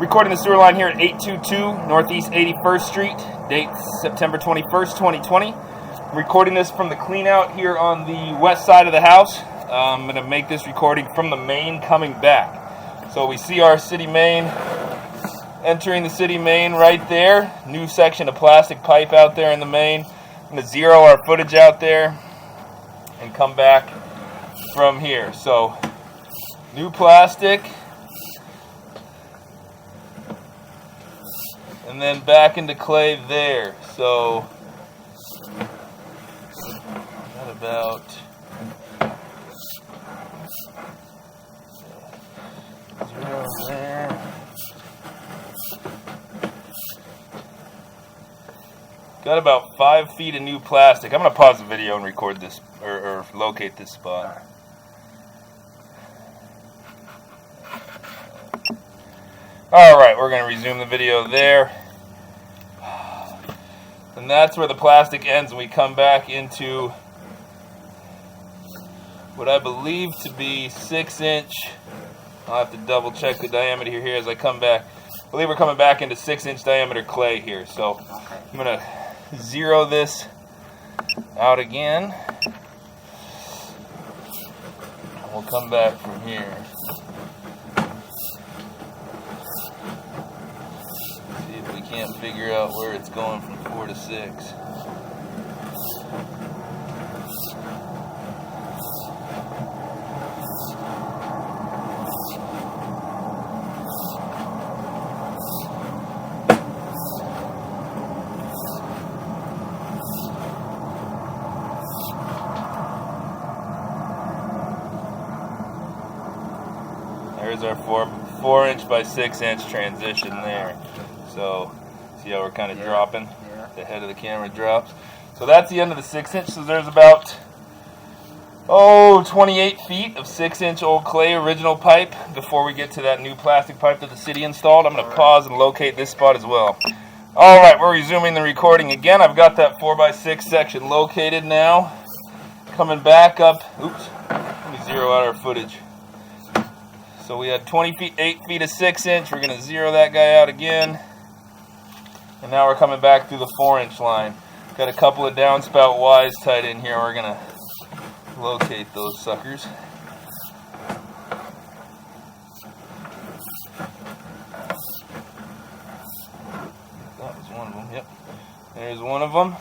Recording the sewer line here at 822 Northeast 81st Street. Date September 21st, 2020. I'm recording this from the clean out here on the west side of the house. I'm going to make this recording from the main coming back. So we see our city main, entering the city main right there. New section of plastic pipe out there in the main. I'm going to zero our footage out there and come back from here. So new plastic. And then back into clay there. So got about zero there. Got about 5 feet of new plastic. I'm gonna pause the video and record this or locate this spot. Alright, we're going to resume the video there. And that's where the plastic ends, and we come back into what I believe to be 6-inch. I'll have to double check the diameter here as I come back. I believe we're coming back into 6-inch diameter clay here. So I'm going to zero this out again. We'll come back from here. Can't figure out where it's going from 4 to 6. There's our 4-inch by 6-inch transition there. So see how we're kind of dropping? Yeah. The head of the camera drops. So that's the end of the 6-inch. So there's about 28 feet of 6-inch old clay original pipe before we get to that new plastic pipe that the city installed. I'm going to pause and locate this spot as well. Alright, we're resuming the recording again. I've got that 4x6 section located now. Coming back up. Oops. Let me zero out our footage. So we had 8 feet of 6-inch. We're going to zero that guy out again. And now we're coming back through the 4-inch line. Got a couple of downspout Y's tied in here. We're going to locate those suckers. That was one of them. Yep. There's one of them.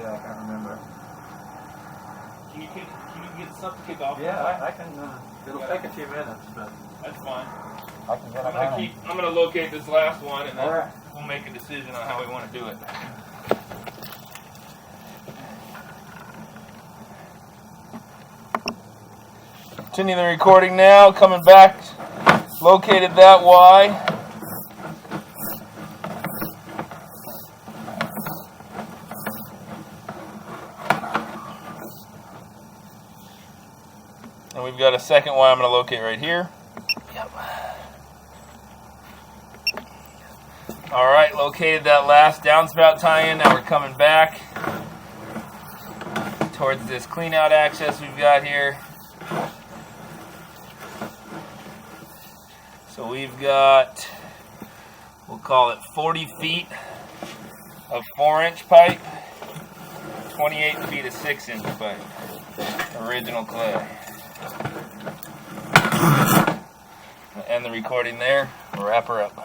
I can't remember. Can you get stuff to kick off? Yeah, I can. It'll take a few minutes, but that's fine. I can get it. I'm gonna locate this last one, and then we'll make a decision on how we want to do it. Continue the recording now. Coming back, located that Y. And we've got a second one I'm going to locate right here. Yep. Alright, located that last downspout tie-in. Now we're coming back towards this clean-out access we've got here. So we've got, we'll call it 40 feet of 4-inch pipe, 28 feet of 6-inch pipe, original clay. End the recording there, wrap her up.